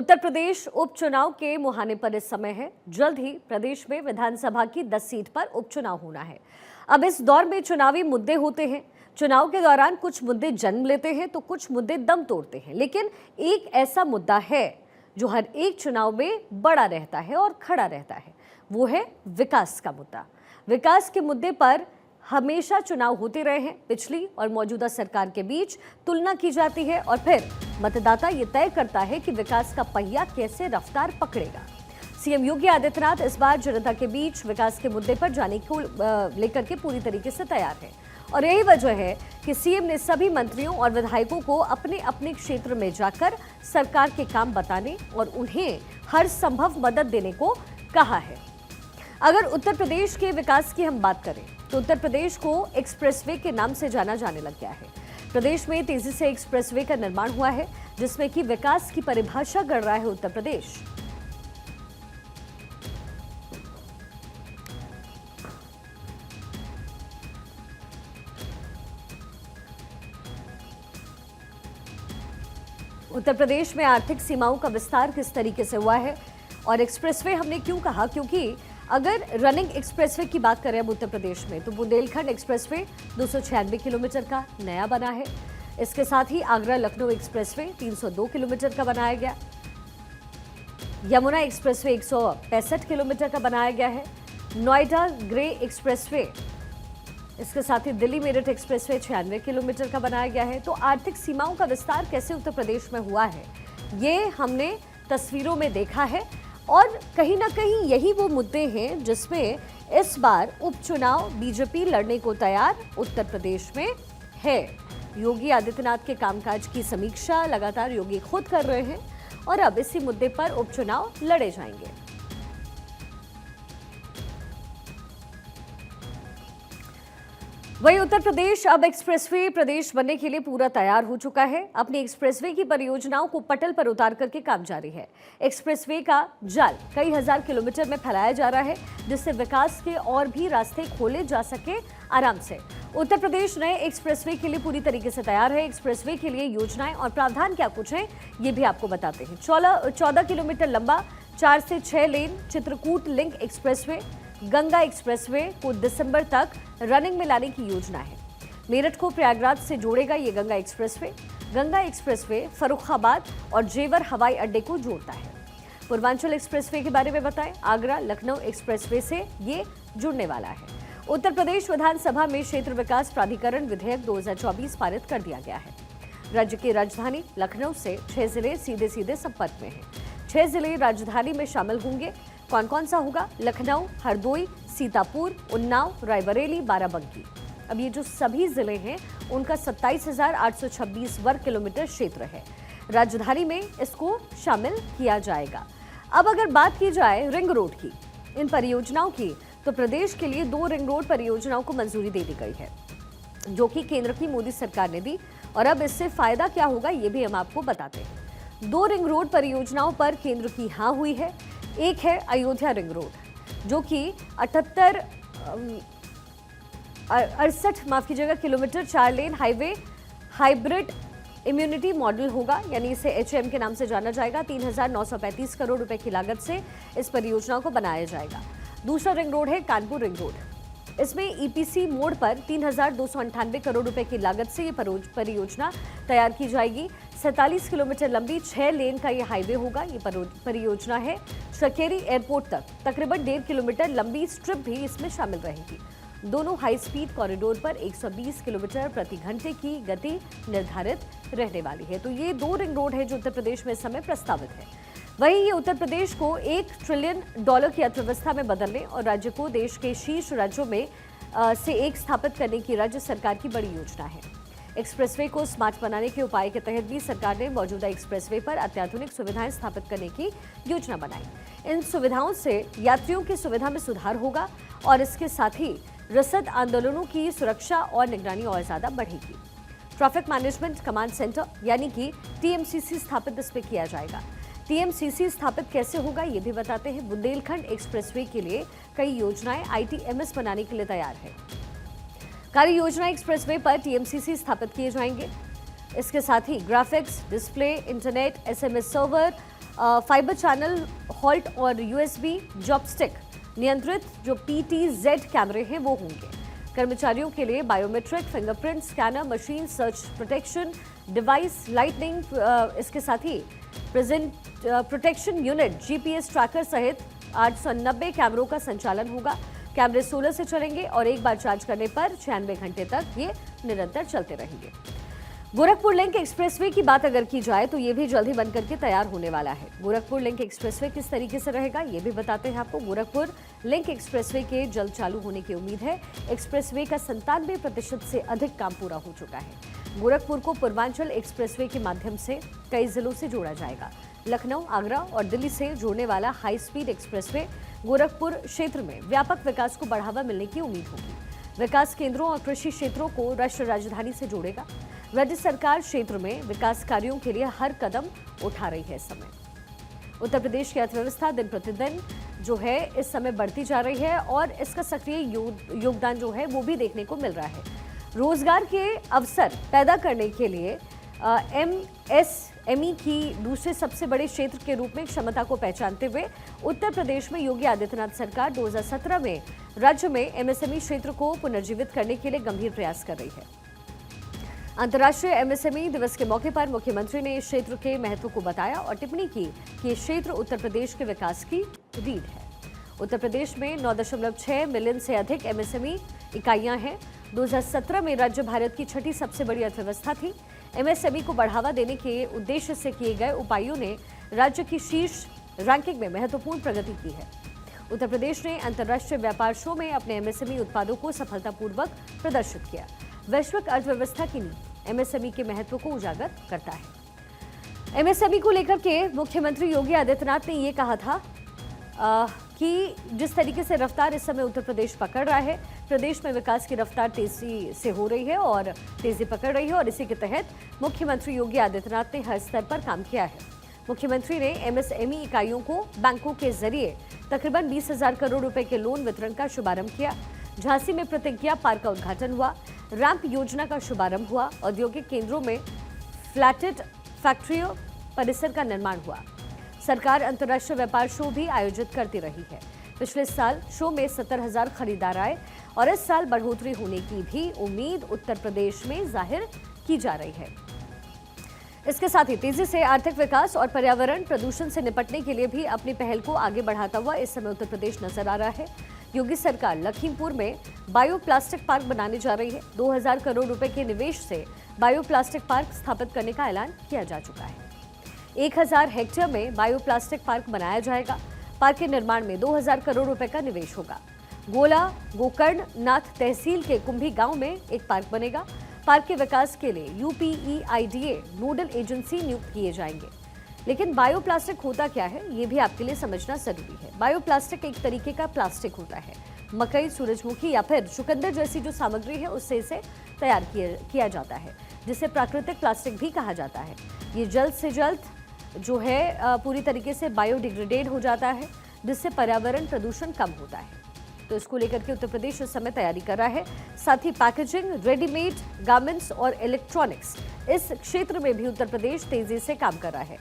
उत्तर प्रदेश उपचुनाव के मुहाने पर इस समय है। जल्द ही प्रदेश में विधानसभा की 10 सीट पर उपचुनाव होना है। अब इस दौर में चुनावी मुद्दे होते हैं। चुनाव के दौरान कुछ मुद्दे जन्म लेते हैं तो कुछ मुद्दे दम तोड़ते हैं, लेकिन एक ऐसा मुद्दा है जो हर एक चुनाव में बड़ा रहता है और खड़ा रहता है। वो है विकास का मुद्दा। विकास के मुद्दे पर हमेशा चुनाव होते रहे हैं। पिछली और मौजूदा सरकार के बीच तुलना की जाती है और फिर मतदाता ये तय करता है कि विकास का पहिया कैसे रफ्तार पकड़ेगा। सीएम योगी आदित्यनाथ इस बार जनता के बीच विकास के मुद्दे पर जाने को लेकर के पूरी तरीके से तैयार है और यही वजह है कि सीएम ने सभी मंत्रियों और विधायकों को अपने अपने क्षेत्र में जाकर सरकार के काम बताने और उन्हें हर संभव मदद देने को कहा है। अगर उत्तर प्रदेश के विकास की हम बात करें तो उत्तर प्रदेश को एक्सप्रेसवे के नाम से जाना जाने लग गया है। प्रदेश में तेजी से एक्सप्रेसवे का निर्माण हुआ है, जिसमें कि विकास की परिभाषा कर रहा है उत्तर प्रदेश। उत्तर प्रदेश में आर्थिक सीमाओं का विस्तार किस तरीके से हुआ है और एक्सप्रेसवे हमने क्यों कहा, क्योंकि अगर रनिंग एक्सप्रेसवे की बात करें अब उत्तर प्रदेश में तो बुंदेलखंड एक्सप्रेसवे 296 किलोमीटर का नया बना है। इसके साथ ही आगरा लखनऊ एक्सप्रेसवे 302 किलोमीटर का बनाया गया। यमुना एक्सप्रेसवे 165 किलोमीटर का बनाया गया है। नोएडा ग्रे एक्सप्रेसवे, इसके साथ ही दिल्ली मेरठ एक्सप्रेसवे 96 किलोमीटर का बनाया गया है। तो आर्थिक सीमाओं का विस्तार कैसे उत्तर प्रदेश में हुआ है, ये हमने तस्वीरों में देखा है और कहीं ना कहीं यही वो मुद्दे हैं जिसमें इस बार उपचुनाव बीजेपी लड़ने को तैयार उत्तर प्रदेश में है। योगी आदित्यनाथ के कामकाज की समीक्षा लगातार योगी खुद कर रहे हैं और अब इसी मुद्दे पर उपचुनाव लड़े जाएंगे। वहीं उत्तर प्रदेश अब एक्सप्रेसवे प्रदेश बनने के लिए पूरा तैयार हो चुका है। अपनी एक्सप्रेसवे की परियोजनाओं को पटल पर उतार करके काम जारी है। एक्सप्रेसवे का जाल कई हजार किलोमीटर में फैलाया जा रहा है, जिससे विकास के और भी रास्ते खोले जा सके आराम से। उत्तर प्रदेश नए एक्सप्रेसवे के लिए पूरी तरीके से तैयार है। एक्सप्रेसवे के लिए योजनाएं और प्रावधान क्या कुछ है, ये भी आपको बताते हैं। 14 किलोमीटर लंबा 4 से 6 lane Chitrakoot link expressway Ganga expressway को दिसंबर तक रनिंग में लाने की योजना है। मेरठ को प्रयागराज से जोड़ेगा ये गंगा एक्सप्रेसवे। गंगा एक्सप्रेसवे फर्रुखाबाद और जेवर हवाई अड्डे को जोड़ता है। पूर्वांचल एक्सप्रेसवे के बारे में बताएं, आगरा लखनऊ एक्सप्रेसवे से ये जुड़ने वाला है। उत्तर प्रदेश विधानसभा में क्षेत्र विकास प्राधिकरण विधेयक 2024 पारित कर दिया गया है। राज्य की राजधानी लखनऊ से 6 जिले सीधे सीधे संपर्क में हैं। 6 जिले राजधानी में शामिल होंगे। कौन कौन सा होगा? लखनऊ, हरदोई, सीतापुर, उन्नाव, रायबरेली, बाराबंकी। अब ये जो सभी जिले हैं उनका 27,826 वर्ग किलोमीटर क्षेत्र है। राजधानी में इसको शामिल किया जाएगा। अब अगर बात की जाए रिंग रोड की, इन परियोजनाओं की, तो प्रदेश के लिए 2 रिंग रोड परियोजनाओं को मंजूरी दे दी गई है, जो कि केंद्र की मोदी सरकार ने दी। और अब इससे फायदा क्या होगा ये भी हम आपको बताते हैं। 2 रिंग रोड परियोजनाओं पर केंद्र की हाँ हुई है। एक है अयोध्या रिंग रोड, जो कि 68 kilometre 4 lane highway hybrid immunity model होगा, यानी इसे HAM के नाम से जाना जाएगा। 3,935 करोड़ रुपए की लागत से इस परियोजना को बनाया जाएगा। दूसरा रिंग रोड है कानपुर रिंग रोड। इसमें EPC मोड पर 3,298 करोड़ रुपए की लागत से ये परियोजना तैयार की जाएगी। 47 किलोमीटर लंबी 6 लेन का ये हाईवे होगा। ये परियोजना है शकेरी एयरपोर्ट तक। तकरीबन 1.5 किलोमीटर लंबी स्ट्रिप भी इसमें शामिल रहेगी। दोनों हाई स्पीड कॉरिडोर पर 120 किलोमीटर प्रति घंटे की गति निर्धारित रहने वाली है। तो ये 2 रिंग रोड है जो उत्तर प्रदेश में इस समय प्रस्तावित है। वहीं ये उत्तर प्रदेश को $1 ट्रिलियन की अर्थव्यवस्था में बदलने और राज्य को देश के शीर्ष राज्यों में से एक स्थापित करने की राज्य सरकार की बड़ी योजना है। एक्सप्रेसवे को स्मार्ट बनाने के उपाय के तहत भी सरकार ने मौजूदा एक्सप्रेसवे पर अत्याधुनिक सुविधाएं स्थापित करने की योजना बनाई। इन सुविधाओं से यात्रियों की सुविधा में सुधार होगा और इसके साथ ही रसद आंदोलनों की सुरक्षा और निगरानी और ज्यादा बढ़ेगी। ट्रैफिक मैनेजमेंट कमांड सेंटर यानी कि TMCC स्थापित इस पे किया जाएगा। TMCC स्थापित कैसे होगा ये भी बताते हैं। बुंदेलखंड एक्सप्रेसवे के लिए कई योजनाएं ITMS बनाने के लिए तैयार है। कार्य योजना एक्सप्रेसवे पर TMCC स्थापित किए जाएंगे। इसके साथ ही graphics, display, internet, SMS server, fibre channel halt और यूएसबी जॉबस्टिक नियंत्रित जो PTZ कैमरे हैं वो होंगे। कर्मचारियों के लिए biometric, fingerprint scanner, machine search protection device, lightning, इसके साथ ही present protection unit, GPS tracker सहित 890 कैमरों का संचालन होगा। कैमरे सोलर से चलेंगे और एक बार चार्ज करने पर 96 घंटे तक ये निरंतर चलते रहेंगे। गोरखपुर लिंक एक्सप्रेसवे की बात अगर की जाए तो ये भी जल्द ही बनकर के तैयार होने वाला है। गोरखपुर लिंक एक्सप्रेसवे किस तरीके से रहेगा ये भी बताते हैं आपको। गोरखपुर लिंक एक्सप्रेसवे के जल्द चालू होने की उम्मीद है। एक्सप्रेसवे का 97% से अधिक काम पूरा हो चुका है। गोरखपुर को पूर्वांचल एक्सप्रेसवे के माध्यम से कई जिलों से जोड़ा जाएगा। लखनऊ, आगरा और दिल्ली से जोड़ने वाला हाई स्पीड एक्सप्रेसवे गोरखपुर क्षेत्र में व्यापक विकास को बढ़ावा मिलने की उम्मीद होगी। विकास केंद्रों और कृषि क्षेत्रों को राष्ट्रीय राजधानी से जोड़ेगा। राज्य सरकार क्षेत्र में विकास कार्यों के लिए हर कदम उठा रही है इस समय। उत्तर प्रदेश की अर्थव्यवस्था दिन प्रतिदिन जो है इस समय बढ़ती जा रही है और इसका सक्रिय योगदान जो है वो भी देखने को मिल रहा है। रोजगार के अवसर पैदा करने के लिए MSME की दूसरे सबसे बड़े क्षेत्र के रूप में क्षमता को पहचानते हुए उत्तर प्रदेश में योगी आदित्यनाथ सरकार 2017 में राज्य में MSME क्षेत्र को पुनर्जीवित करने के लिए गंभीर प्रयास कर रही है। अंतर्राष्ट्रीय MSME दिवस के मौके पर मुख्यमंत्री ने इस क्षेत्र के महत्व को बताया और टिप्पणी की कि ये क्षेत्र उत्तर प्रदेश के विकास की रीढ़ है। उत्तर प्रदेश में 9.6 मिलियन से अधिक MSME इकाइयां हैं। 2017 में राज्य भारत की छठी सबसे बड़ी अर्थव्यवस्था थी। MSME को बढ़ावा देने के उद्देश्य से किए गए उपायों ने राज्य की शीर्ष रैंकिंग में महत्वपूर्ण प्रगति की है। उत्तर प्रदेश ने अंतर्राष्ट्रीय व्यापार शो में अपने MSME उत्पादों को सफलतापूर्वक प्रदर्शित किया। वैश्विक अर्थव्यवस्था की नींव MSME के महत्व को उजागर करता है। MSME को लेकर के मुख्यमंत्री योगी आदित्यनाथ ने ये कहा था कि जिस तरीके से रफ्तार इस समय उत्तर प्रदेश पकड़ रहा है, प्रदेश में विकास की रफ्तार तेजी से हो रही है और तेजी पकड़ रही है और इसी के तहत मुख्यमंत्री योगी आदित्यनाथ ने हर स्तर पर काम किया है। मुख्यमंत्री ने MSME इकाइयों को बैंकों के जरिए तकरीबन 20,000 करोड़ रुपए के लोन वितरण का शुभारंभ किया। झांसी में प्रतिज्ञा पार्क का उद्घाटन हुआ। रैंप योजना का शुभारंभ हुआ। औद्योगिक केंद्रों में फ्लैटेड फैक्ट्रियों परिसर का निर्माण हुआ। सरकार अंतर्राष्ट्रीय व्यापार शो भी आयोजित करती रही है। पिछले साल शो में 70,000 खरीदार आए और इस साल बढ़ोतरी होने की भी उम्मीद उत्तर प्रदेश में जाहिर की जा रही है। इसके साथ ही तेजी से आर्थिक विकास और पर्यावरण प्रदूषण से निपटने के लिए भी अपनी पहल को आगे बढ़ाता हुआ इस समय उत्तर प्रदेश नजर आ रहा है। योगी सरकार लखीमपुर में बायो प्लास्टिक पार्क बनाने जा रही है। 2000 करोड़ रुपए के निवेश से बायो प्लास्टिक पार्क स्थापित करने का ऐलान किया जा चुका है। 1000 हेक्टेयर में बायो प्लास्टिक पार्क बनाया जाएगा। पार्क के निर्माण में 2000 करोड़ रुपए का निवेश होगा। गोला गोकर्ण नाथ तहसील के कुंभी गांव में एक पार्क बनेगा। पार्क के विकास के लिए UPEIDA नोडल एजेंसी नियुक्त किए जाएंगे। लेकिन बायो प्लास्टिक होता क्या है ये भी आपके लिए समझना जरूरी है। बायो प्लास्टिक एक तरीके का प्लास्टिक होता है। मकई, सूरजमुखी या फिर चुकंदर जैसी जो सामग्री है उससे इसे तैयार किया जाता है, जिसे प्राकृतिक प्लास्टिक भी कहा जाता है। ये जल्द से जल्द जो है पूरी तरीके से बायोडिग्रेडेड हो जाता है, जिससे पर्यावरण प्रदूषण कम होता है। तो इसको लेकर के उत्तर प्रदेश इस समय तैयारी कर रहा है। साथ ही पैकेजिंग, रेडीमेड गारमेंट्स और इलेक्ट्रॉनिक्स, इस क्षेत्र में भी उत्तर प्रदेश तेजी से काम कर रहा है।